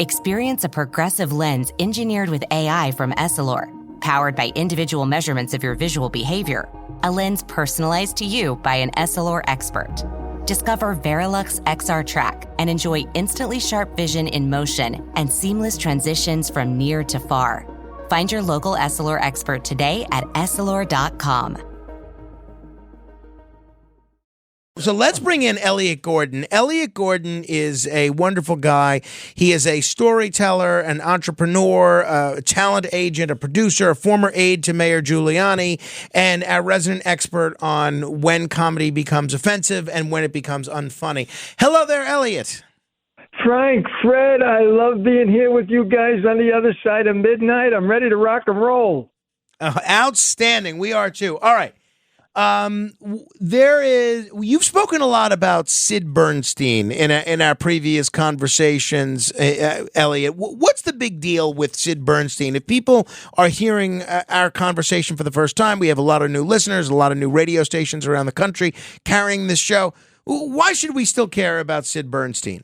Experience a progressive lens engineered with AI from Essilor, powered by individual measurements of your visual behavior. A lens personalized to you by an Essilor expert. Discover Verilux XR Track and enjoy instantly sharp vision in motion and seamless transitions from near to far. Find your local Essilor expert today at Essilor.com. So let's bring in Elliott Gordon. Elliott Gordon is a wonderful guy. He is a storyteller, an entrepreneur, a talent agent, a producer, a former aide to Mayor Giuliani, and a resident expert on when comedy becomes offensive and when it becomes unfunny. Hello there, Elliott. Frank, Fred, I love being here with you guys on the other side of midnight. I'm ready to rock and roll. Outstanding. We are too. All right. You've spoken a lot about Sid Bernstein in our previous conversations, Elliott. What's the big deal with Sid Bernstein? If people are hearing our conversation for the first time, we have a lot of new listeners, a lot of new radio stations around the country carrying this show. Why should we still care about Sid Bernstein?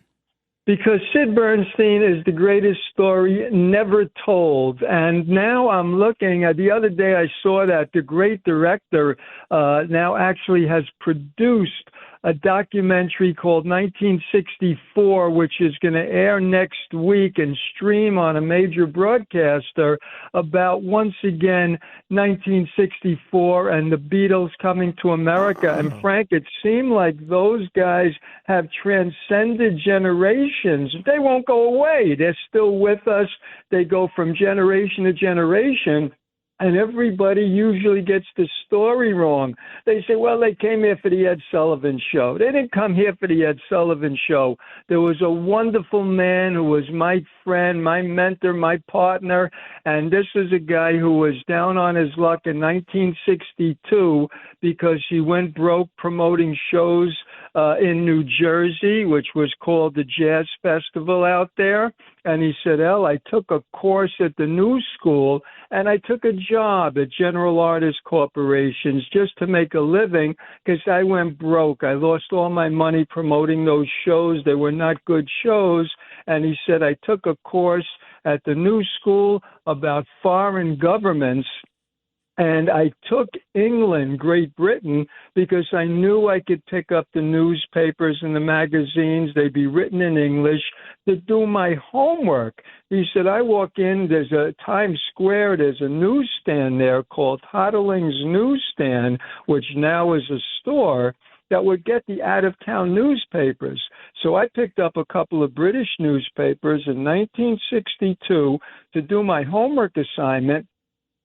Because Sid Bernstein is the greatest story never told. And now I'm looking, the other day I saw that the great director now actually has produced a documentary called 1964, which is going to air next week and stream on a major broadcaster about, once again, 1964 and the Beatles coming to America. And Frank, it seemed like those guys have transcended generations. They won't go away. They're still with us. They go from generation to generation. And everybody usually gets the story wrong. They say, well, they came here for the Ed Sullivan Show. They didn't come here for the Ed Sullivan Show. There was a wonderful man who was my friend, my mentor, my partner, and this is a guy who was down on his luck in 1962 because he went broke promoting shows in New Jersey, which was called the Jazz Festival out there. And he said, I took a course at the New School and I took a job at General Artists Corporations just to make a living because I went broke. I lost all my money promoting those shows. They were not good shows. And he said, I took a course at the New School about foreign governments. And I took England, Great Britain, because I knew I could pick up the newspapers and the magazines. They'd be written in English to do my homework. He said, I walk in, there's a Times Square, there's a newsstand there called Hodling's Newsstand, which now is a store that would get the out-of-town newspapers. So I picked up a couple of British newspapers in 1962 to do my homework assignment.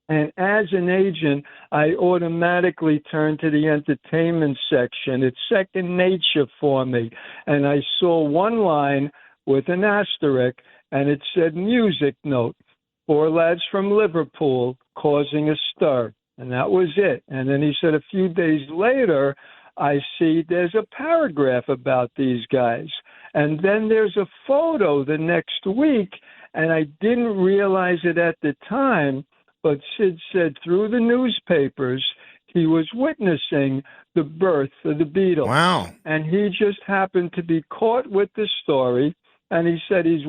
And as an agent, I automatically turned to the entertainment section. It's second nature for me. And I saw one line with an asterisk, and it said, music note, 4 lads from Liverpool causing a stir. And that was it. And then he said a few days later, I see there's a paragraph about these guys. And then there's a photo the next week, and I didn't realize it at the time, but Sid said through the newspapers, he was witnessing the birth of the Beatles. Wow. And he just happened to be caught with the story. And he said he's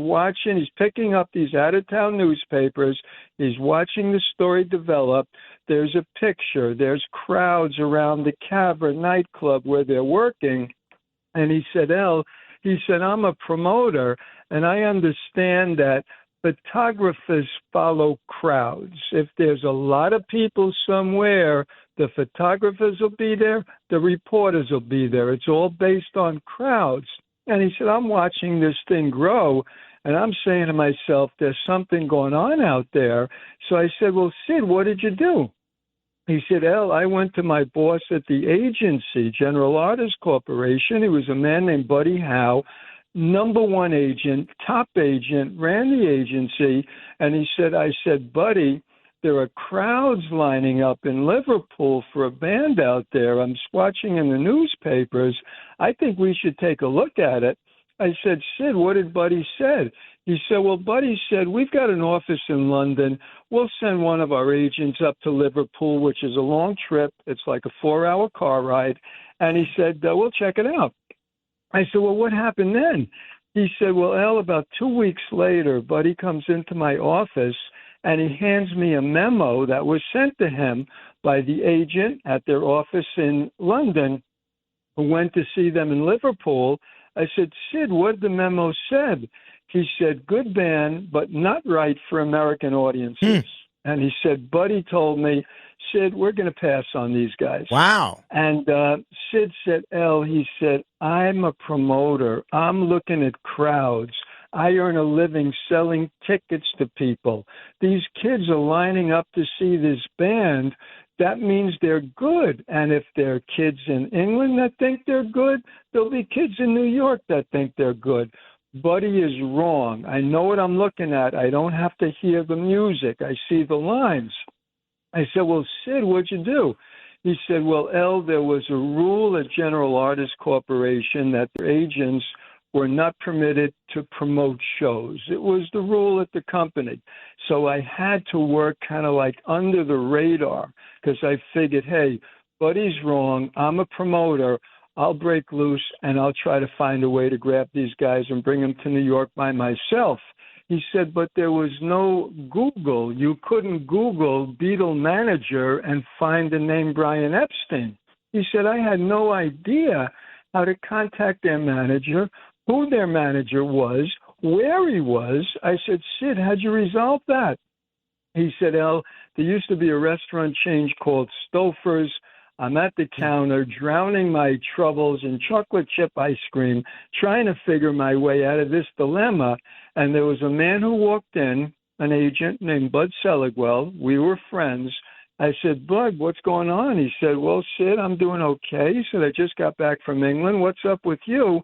picking up these out-of-town newspapers. He's watching the story develop. There's a picture. There's crowds around the Cavern nightclub where they're working. And he said, I'm a promoter, and I understand that photographers follow crowds. If there's a lot of people somewhere, the photographers will be there, the reporters will be there. It's all based on crowds. And he said, I'm watching this thing grow, and I'm saying to myself, there's something going on out there. So I said, well, Sid, what did you do? He said, I went to my boss at the agency, General Artists Corporation. He was a man named Buddy Howe, #1 agent, top agent, ran the agency. And I said, Buddy, there are crowds lining up in Liverpool for a band out there. I'm watching in the newspapers. I think we should take a look at it. I said, Sid, what did Buddy say? He said, well, Buddy said, we've got an office in London. We'll send one of our agents up to Liverpool, which is a long trip. It's like a 4-hour car ride. And he said, we'll check it out. I said, well, what happened then? He said, well, El, about 2 weeks later, Buddy comes into my office and he hands me a memo that was sent to him by the agent at their office in London who went to see them in Liverpool. I said, Sid, what the memo said? He said, good band, but not right for American audiences. And he said, Buddy told me, Sid, we're going to pass on these guys. Wow. And Sid said, he said, I'm a promoter. I'm looking at crowds. I earn a living selling tickets to people. These kids are lining up to see this band. That means they're good. And if there are kids in England that think they're good, there'll be kids in New York that think they're good. Buddy is wrong. I know what I'm looking at. I don't have to hear the music. I see the lines. I said, well, Sid, what'd you do? He said, well, El, there was a rule at General Artists Corporation that their agents were not permitted to promote shows. It was the rule at the company. So I had to work kind of like under the radar because I figured, hey, Buddy's wrong. I'm a promoter. I'll break loose and I'll try to find a way to grab these guys and bring them to New York by myself. He said, but there was no Google. You couldn't Google Beatle manager and find the name Brian Epstein. He said, I had no idea how to contact their manager, who their manager was, where he was. I said, Sid, how'd you resolve that? He said, El, there used to be a restaurant chain called Stouffer's. I'm at the counter, drowning my troubles in chocolate chip ice cream, trying to figure my way out of this dilemma. And there was a man who walked in, an agent named Bud Seligwell. We were friends. I said, Bud, what's going on? He said, well, Sid, I'm doing okay. He said, I just got back from England. What's up with you?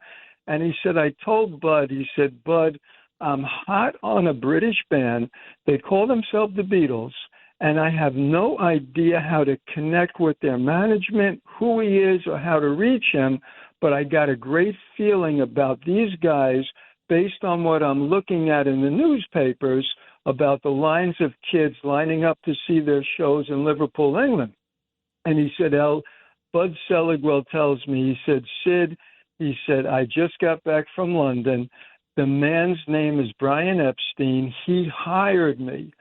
And he said, I told Bud, he said, Bud, I'm hot on a British band. They call themselves the Beatles. And I have no idea how to connect with their management, who he is, or how to reach him. But I got a great feeling about these guys based on what I'm looking at in the newspapers about the lines of kids lining up to see their shows in Liverpool, England. And he said, Bud Seligwell tells me, he said, Sid, he said, I just got back from London. The man's name is Brian Epstein. He hired me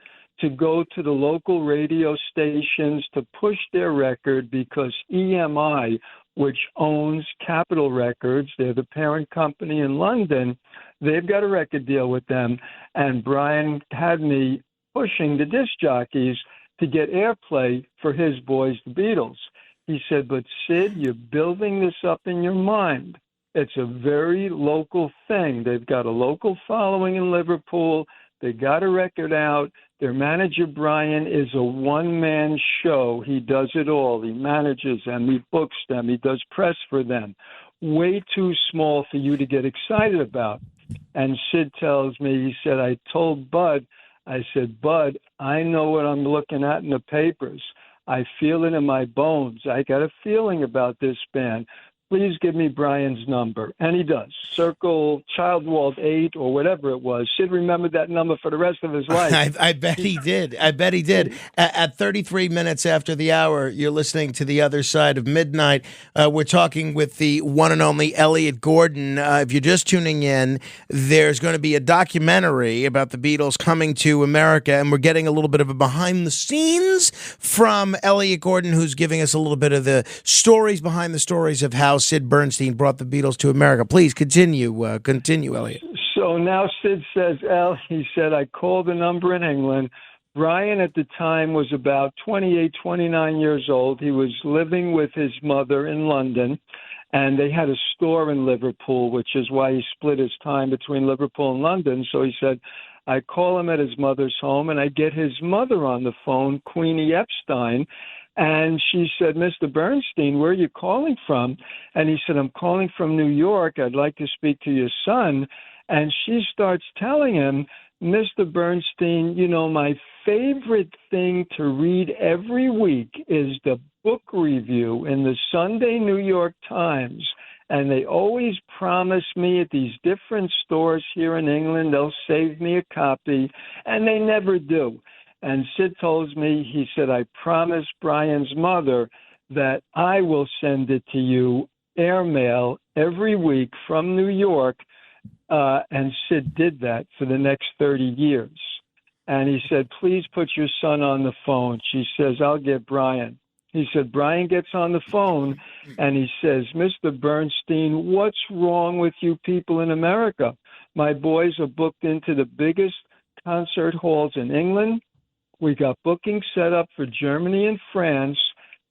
to go to the local radio stations to push their record because EMI, which owns Capitol Records, they're the parent company in London, they've got a record deal with them. And Brian had me pushing the disc jockeys to get airplay for his boys, the Beatles. He said, but Sid, you're building this up in your mind. It's a very local thing. They've got a local following in Liverpool. They got a record out. Their manager, Brian, is a one-man show. He does it all. He manages them. He books them. He does press for them. Way too small for you to get excited about. And Sid tells me, he said, I told Bud, I said, Bud, I know what I'm looking at in the papers. I feel it in my bones. I got a feeling about this band. Please give me Brian's number. And he does. Circle Childwall 8 or whatever it was. Sid remembered that number for the rest of his life. I bet he did. I bet he did. At 33 minutes after the hour, you're listening to The Other Side of Midnight. We're talking with the one and only Elliott Gordon. If you're just tuning in, there's going to be a documentary about the Beatles coming to America, and we're getting a little bit of a behind the scenes from Elliott Gordon, who's giving us a little bit of the stories behind the stories of how Sid Bernstein brought the Beatles to America. Please continue, Elliott. So now Sid says, he said, I called the number in England. Brian at the time was about 28, 29 years old. He was living with his mother in London, and they had a store in Liverpool, which is why he split his time between Liverpool and London. So he said, I call him at his mother's home, and I get his mother on the phone, Queenie Epstein. And she said, Mr. Bernstein, where are you calling from? And he said, I'm calling from New York. I'd like to speak to your son. And she starts telling him, Mr. Bernstein, you know, my favorite thing to read every week is the book review in the Sunday New York Times. And they always promise me at these different stores here in England, they'll save me a copy, and they never do. And Sid tells me, he said, I promised Brian's mother that I will send it to you, airmail, every week from New York. And Sid did that for the next 30 years. And he said, please put your son on the phone. She says, I'll get Brian. He said, Brian gets on the phone and he says, Mr. Bernstein, what's wrong with you people in America? My boys are booked into the biggest concert halls in England. We got bookings set up for Germany and France.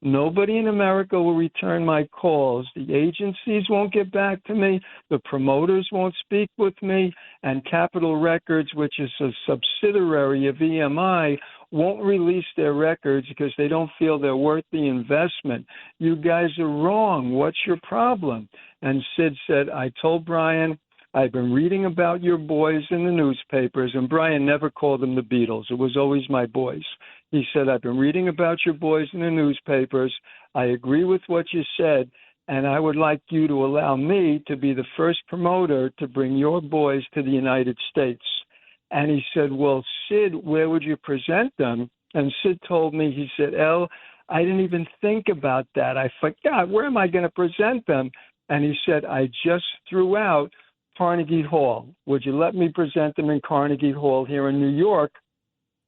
Nobody in America will return my calls. The agencies won't get back to me. The promoters won't speak with me. And Capitol Records, which is a subsidiary of EMI, won't release their records because they don't feel they're worth the investment. You guys are wrong. What's your problem? And Sid said, I told Brian, I've been reading about your boys in the newspapers, and Brian never called them the Beatles. It was always my boys. He said, I've been reading about your boys in the newspapers. I agree with what you said, and I would like you to allow me to be the first promoter to bring your boys to the United States. And he said, well, Sid, where would you present them? And Sid told me, he said, I didn't even think about that. I forgot, where am I going to present them? And he said, I just threw out Carnegie Hall. Would you let me present them in Carnegie Hall here in New York?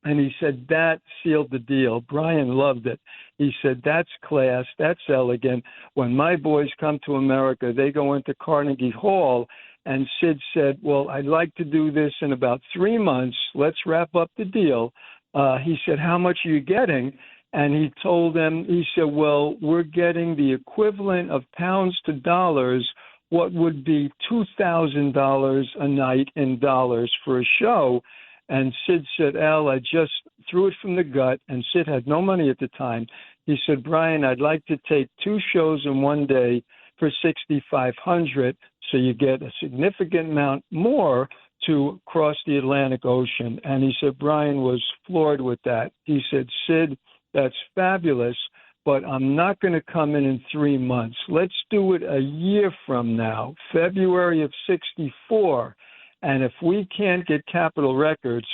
And he said, that sealed the deal. Brian loved it. He said, that's class, that's elegant. When my boys come to America, they go into Carnegie Hall. And Sid said, well, I'd like to do this in about 3 months. Let's wrap up the deal. He said, how much are you getting? And he told them, he said, well, we're getting the equivalent of pounds to dollars, what would be $2,000 a night in dollars for a show. And Sid said, Al, I just threw it from the gut, and Sid had no money at the time. He said, Brian, I'd like to take 2 shows in one day for $6,500, so you get a significant amount more to cross the Atlantic Ocean. And he said, Brian was floored with that. He said, Sid, that's fabulous, but I'm not going to come in 3 months. Let's do it a year from now, February of '64. And if we can't get Capitol Records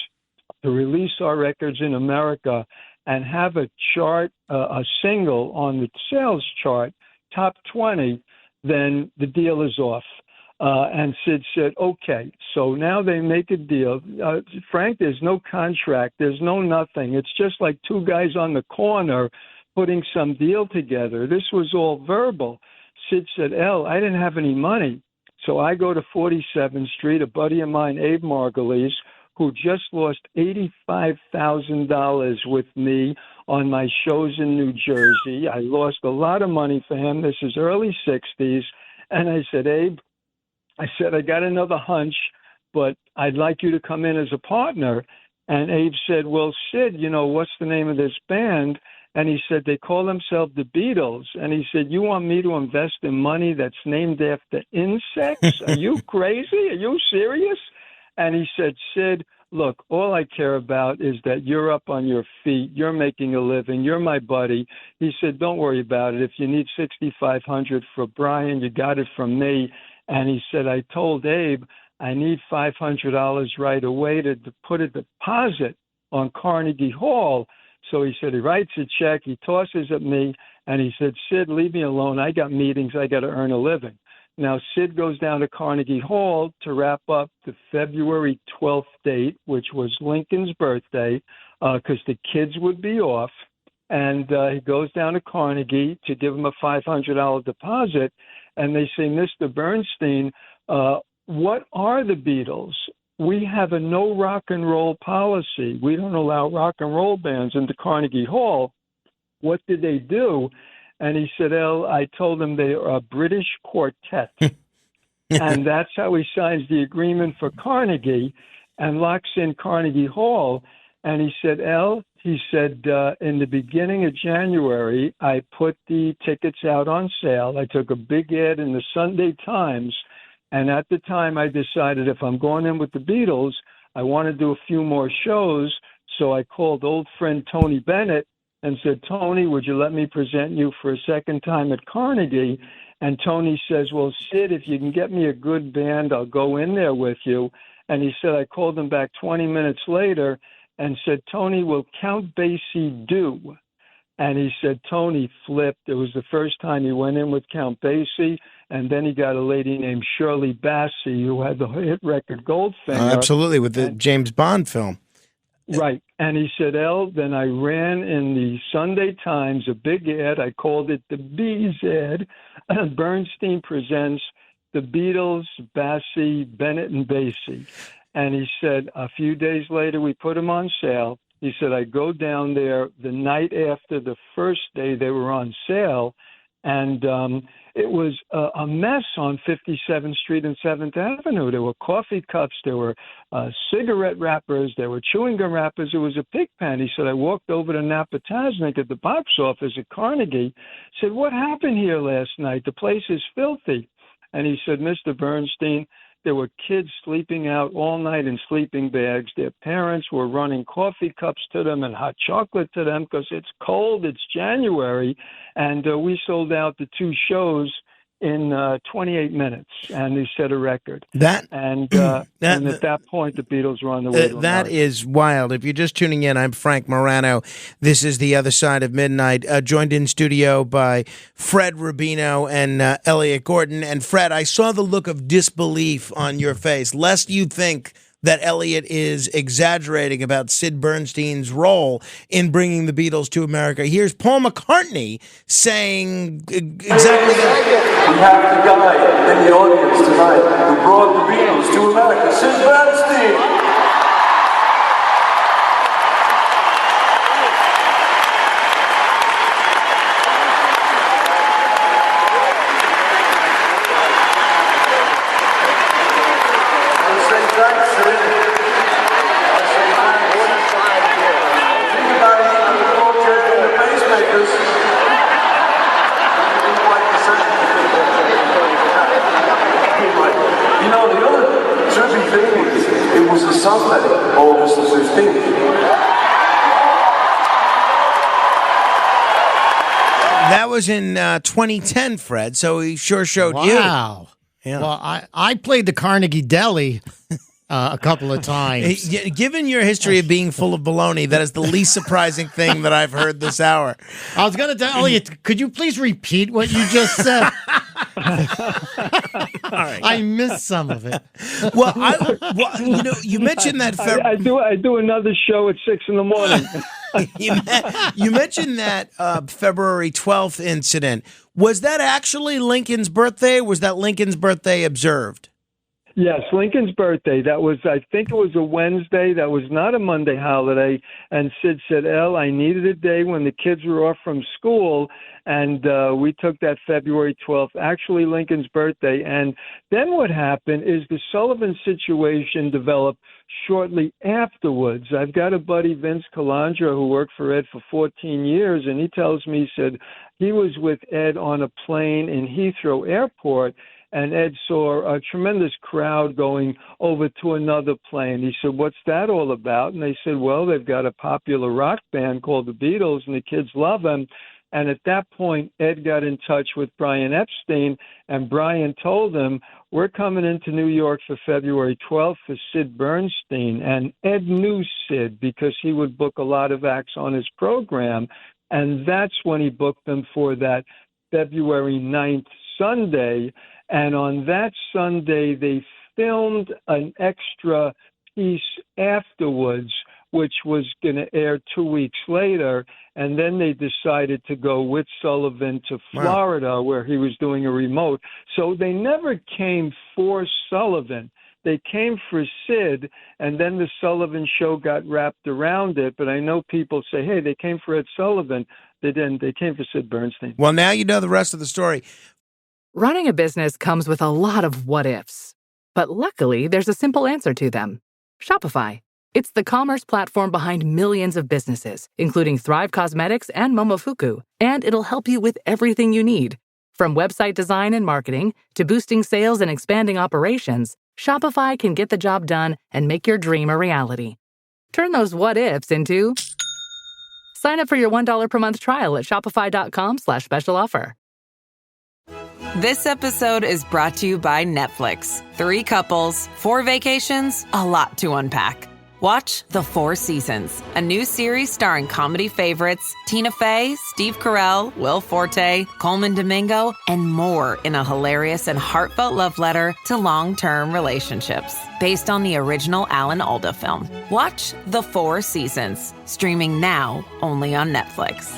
to release our records in America and have a chart, a single on the sales chart, top 20, then the deal is off. And Sid said, okay. So now they make a deal. Frank, there's no contract. There's no nothing. It's just like 2 guys on the corner putting some deal together. This was all verbal. Sid said, I didn't have any money. So I go to 47th Street, a buddy of mine, Abe Margulies, who just lost $85,000 with me on my shows in New Jersey. I lost a lot of money for him. This is early 60s. And I said, Abe, I got another hunch, but I'd like you to come in as a partner. And Abe said, well, Sid, what's the name of this band? And he said, they call themselves the Beatles. And he said, you want me to invest in money that's named after insects? Are you crazy? Are you serious? And he said, Sid, look, all I care about is that you're up on your feet. You're making a living. You're my buddy. He said, don't worry about it. If you need $6,500 for Brian, you got it from me. And he said, I told Abe, I need $500 right away to put a deposit on Carnegie Hall. So he said, he writes a check, he tosses at me, and he said, Sid, leave me alone. I got meetings. I got to earn a living. Now, Sid goes down to Carnegie Hall to wrap up the February 12th date, which was Lincoln's birthday, because the kids would be off. And he goes down to Carnegie to give him a $500 deposit. And they say, Mr. Bernstein, what are the Beatles? We have a no rock and roll policy. We don't allow rock and roll bands into Carnegie Hall. What did they do? And he said, I told them they are a British quartet. And that's how he signs the agreement for Carnegie and locks in Carnegie Hall. And he said, in the beginning of January, I put the tickets out on sale. I took a big ad in the Sunday Times. And at the time, I decided if I'm going in with the Beatles, I want to do a few more shows. So I called old friend Tony Bennett and said, Tony, would you let me present you for a second time at Carnegie? And Tony says, well, Sid, if you can get me a good band, I'll go in there with you. And he said, I called him back 20 minutes later and said, Tony, will Count Basie do? And he said Tony flipped. It was the first time he went in with Count Basie, and then he got a lady named Shirley Bassey, who had the hit record Goldfinger. Absolutely, with the James Bond film. Right. And he said, then I ran in the Sunday Times a big ad. I called it the Bees ad. Bernstein presents the Beatles, Bassey, Bennett, and Basie. And he said, a few days later, we put them on sale. He said, I go down there the night after the first day they were on sale, and it was a mess on 57th Street and 7th Avenue. There were coffee cups, there were cigarette wrappers, there were chewing gum wrappers. It was a pig pen. He said, I walked over to Napotasnik at the box office at Carnegie, said, what happened here last night? The place is filthy. And he said, Mr. Bernstein, there were kids sleeping out all night in sleeping bags. Their parents were running coffee cups to them and hot chocolate to them because it's cold, it's January. And we sold out the 2 shows in 28 minutes, and they set a record. And at that point, the Beatles were on the way to That America. is wild. If you're just tuning in, I'm Frank Morano. This is The Other Side of Midnight, joined in studio by Fred Rubino and Elliott Gordon. And Fred, I saw the look of disbelief on your face, lest you think that Elliott is exaggerating about Sid Bernstein's role in bringing the Beatles to America. Here's Paul McCartney saying exactly that. We have the guy in the audience tonight who brought the Beatles to America, Sid Bernstein. You know, the other trippy thing is, it was a Sunday, August the 15th. That was in 2010, Fred, so he sure showed you. Wow. Yeah. Well, I played the Carnegie Deli a couple of times. Given your history of being full of baloney, that is the least surprising thing that I've heard this hour. I was going to tell Elliot, could you please repeat what you just said? All right. I missed some of it. Well, you mentioned that. I do another show at 6 in the morning. You mentioned that February 12th incident. Was that actually Lincoln's birthday? Or was that Lincoln's birthday observed? Yes, Lincoln's birthday. That was, I think it was a Wednesday. That was not a Monday holiday. And Sid said, I needed a day when the kids were off from school. And we took that February 12th, actually Lincoln's birthday. And then what happened is the Sullivan situation developed shortly afterwards. I've got a buddy, Vince Calandra, who worked for Ed for 14 years. And he tells me, he said, he was with Ed on a plane in Heathrow Airport. And Ed saw a tremendous crowd going over to another plane. He said, what's that all about? And they said, well, they've got a popular rock band called the Beatles, and the kids love them. And at that point, Ed got in touch with Brian Epstein, and Brian told him, we're coming into New York for February 12th for Sid Bernstein. And Ed knew Sid because he would book a lot of acts on his program. And that's when he booked them for that February 9th Sunday. And on that Sunday, they filmed an extra piece afterwards, which was going to air 2 weeks later. And then they decided to go with Sullivan to Florida, where he was doing a remote. So they never came for Sullivan. They came for Sid, and then the Sullivan show got wrapped around it. But I know people say, hey, they came for Ed Sullivan. They didn't. They came for Sid Bernstein. Well, now you know the rest of the story. Running a business comes with a lot of what-ifs. But luckily, there's a simple answer to them. Shopify. It's the commerce platform behind millions of businesses, including Thrive Cosmetics and Momofuku. And it'll help you with everything you need. From website design and marketing to boosting sales and expanding operations, Shopify can get the job done and make your dream a reality. Turn those what-ifs into... Sign up for your $1 per month trial at shopify.com/special offer. This episode is brought to you by Netflix. 3 couples, 4 vacations, a lot to unpack. Watch The Four Seasons, a new series starring comedy favorites Tina Fey, Steve Carell, Will Forte, Coleman Domingo, and more in a hilarious and heartfelt love letter to long-term relationships. Based on the original Alan Alda film. Watch The Four Seasons, streaming now only on Netflix.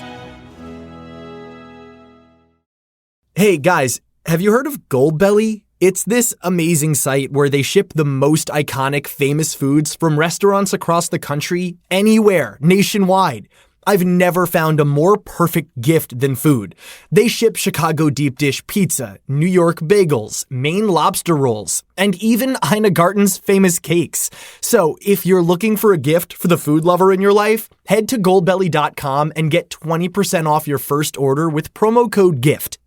Hey guys, have you heard of Goldbelly? It's this amazing site where they ship the most iconic famous foods from restaurants across the country, anywhere, nationwide. I've never found a more perfect gift than food. They ship Chicago deep dish pizza, New York bagels, Maine lobster rolls, and even Ina Garten's famous cakes. So if you're looking for a gift for the food lover in your life, head to goldbelly.com and get 20% off your first order with promo code GIFT.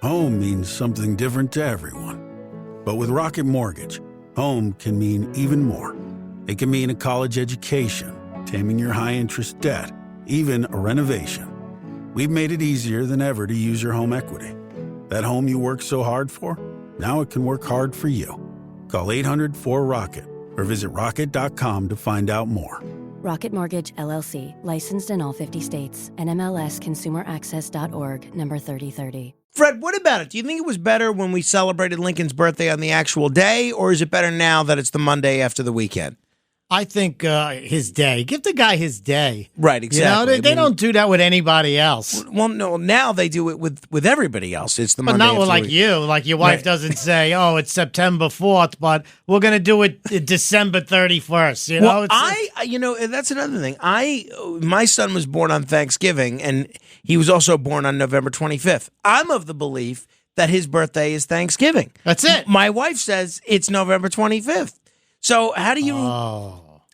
Home means something different to everyone. But with Rocket Mortgage, home can mean even more. It can mean a college education, taming your high-interest debt, even a renovation. We've made it easier than ever to use your home equity. That home you worked so hard for, now it can work hard for you. Call 800-4ROCKET or visit rocket.com to find out more. Rocket Mortgage, LLC, licensed in all 50 states. NMLSconsumeraccess.org, number 3030. Fred, what about it? Do you think it was better when we celebrated Lincoln's birthday on the actual day, or is it better now that it's the Monday after the weekend? I think his day. Give the guy his day. Right, exactly. You know, they don't do that with anybody else. Well, no, now they do it with everybody else. It's the But Monday not after with the like week. you. Like your wife doesn't say, oh, it's September 4th, but we're going to do it December 31st. You know, Well, that's another thing. My son was born on Thanksgiving, and he was also born on November 25th. I'm of the belief that his birthday is Thanksgiving. That's it. My wife says it's November 25th. So how do you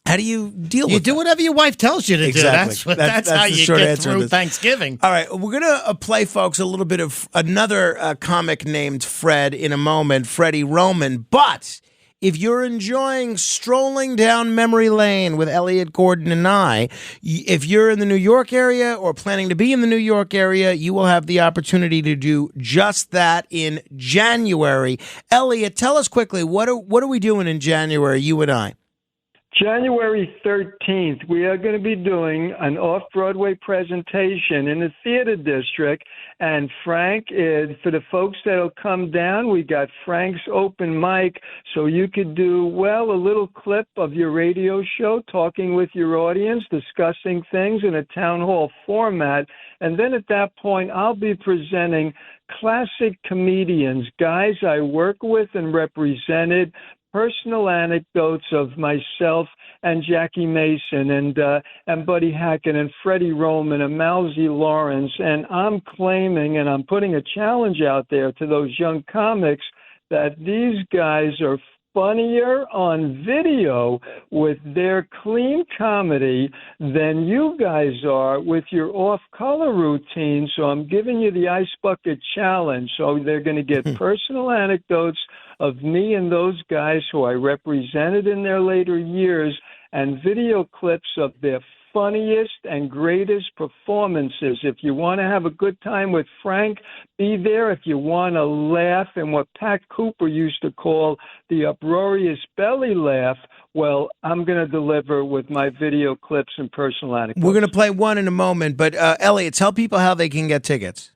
deal with You do that? whatever your wife tells you to Exactly. do. That's how the you short get answer to through this. Thanksgiving. All right, we're going to play, folks, a little bit of another comic named Fred in a moment, Freddie Roman. But if you're enjoying strolling down memory lane with Elliott Gordon and I, if you're in the New York area or planning to be in the New York area, you will have the opportunity to do just that in January. Elliott, tell us quickly, what are we doing in January, you and I? January 13th, we are going to be doing an off-Broadway presentation in the Theater District. And Frank, for the folks that will come down, we got Frank's open mic. So you could do, a little clip of your radio show, talking with your audience, discussing things in a town hall format. And then at that point, I'll be presenting classic comedians, guys I work with and represented, personal anecdotes of myself and Jackie Mason and Buddy Hackett and Freddie Roman and Mousy Lawrence. And I'm claiming, and I'm putting a challenge out there to those young comics, that these guys are funnier on video with their clean comedy than you guys are with your off-color routine. So I'm giving you the ice bucket challenge. So they're going to get personal anecdotes of me and those guys who I represented in their later years, and video clips of their funniest and greatest performances. If you want to have a good time with Frank, be there. If you want to laugh and what Pat Cooper used to call the uproarious belly laugh, well, I'm going to deliver with my video clips and personal anecdotes. We're going to play one in a moment, but Elliott, tell people how they can get tickets.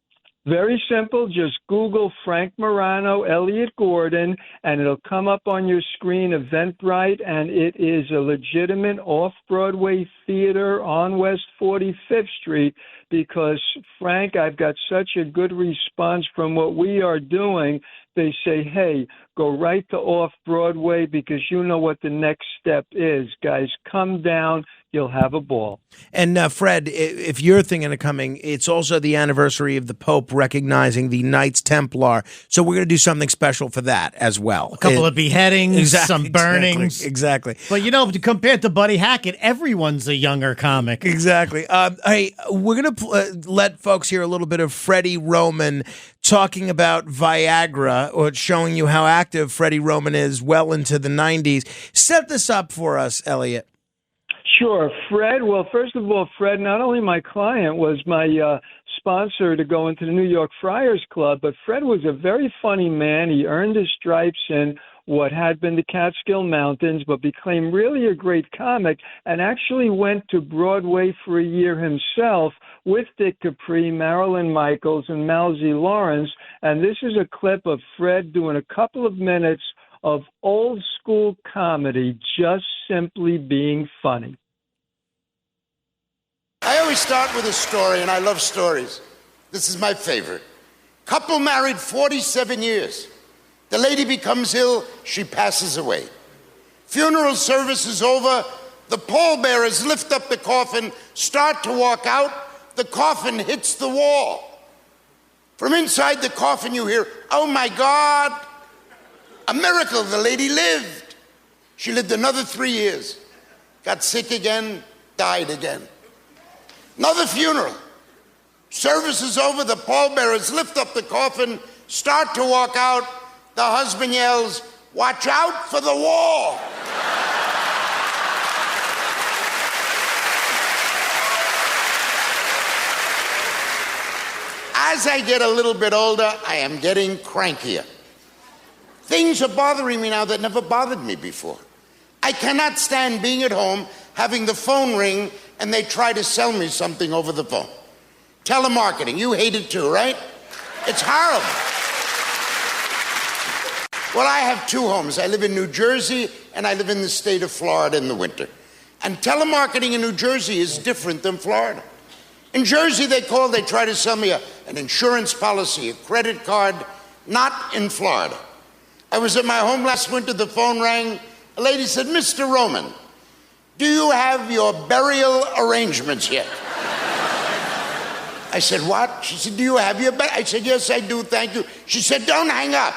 Very simple. Just Google Frank Morano, Elliott Gordon, and it'll come up on your screen, Eventbrite, and it is a legitimate off-Broadway theater on West 45th Street because, Frank, I've got such a good response from what we are doing. They say, hey, go right to off-Broadway because you know what the next step is. Guys, come down. You'll have a ball. And Fred, if you're thinking of coming, it's also the anniversary of the Pope recognizing the Knights Templar. So we're going to do something special for that as well. A couple of beheadings, some burnings. Exactly. But, compared to Buddy Hackett, everyone's a younger comic. Exactly. Hey, we're going to let folks hear a little bit of Freddie Roman talking about Viagra, or showing you how active Freddie Roman is well into the 90s. Set this up for us, Elliott. Sure. Fred, well, first of all, Fred, not only my client, was my sponsor to go into the New York Friars Club, but Fred was a very funny man. He earned his stripes in what had been the Catskill Mountains, but became really a great comic and actually went to Broadway for a year himself with Dick Capri, Marilyn Michaels, and Malzy Lawrence. And this is a clip of Fred doing a couple of minutes of old school comedy, just simply being funny. I always start with a story, and I love stories. This is my favorite. Couple married 47 years. The lady becomes ill, she passes away. Funeral service is over. The pallbearers lift up the coffin, start to walk out. The coffin hits the wall. From inside the coffin you hear, "Oh my God, a miracle, the lady lived." She lived another 3 years, got sick again, died again. Another funeral. Service is over, the pallbearers lift up the coffin, start to walk out. The husband yells, "Watch out for the wall." As I get a little bit older, I am getting crankier. Things are bothering me now that never bothered me before. I cannot stand being at home, having the phone ring, and they try to sell me something over the phone. Telemarketing, you hate it too, right? It's horrible. Well, I have two homes. I live in New Jersey, and I live in the state of Florida in the winter. And telemarketing in New Jersey is different than Florida. In Jersey, they try to sell me an insurance policy, a credit card, not in Florida. I was at my home last winter, the phone rang. A lady said, "Mr. Roman, do you have your burial arrangements yet?" I said, "What?" She said, "Do you have your burial?" I said, "Yes, I do, thank you." She said, "Don't hang up.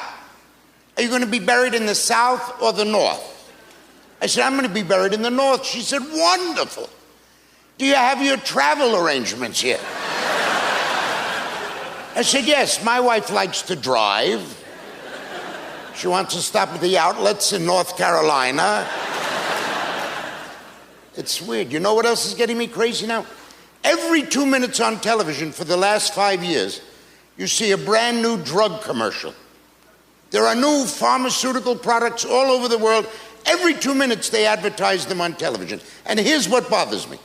Are you going to be buried in the South or the North?" I said, "I'm going to be buried in the North." She said, "Wonderful. Do you have your travel arrangements yet?" I said, "Yes, my wife likes to drive. She wants to stop at the outlets in North Carolina." It's weird. You know what else is getting me crazy now? Every 2 minutes on television for the last 5 years, you see a brand new drug commercial. There are new pharmaceutical products all over the world. Every 2 minutes they advertise them on television. And here's what bothers me.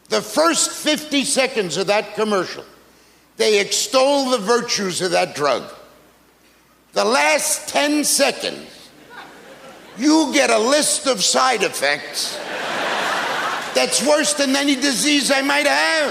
The first 50 seconds of that commercial, they extol the virtues of that drug. The last 10 seconds, you get a list of side effects that's worse than any disease I might have.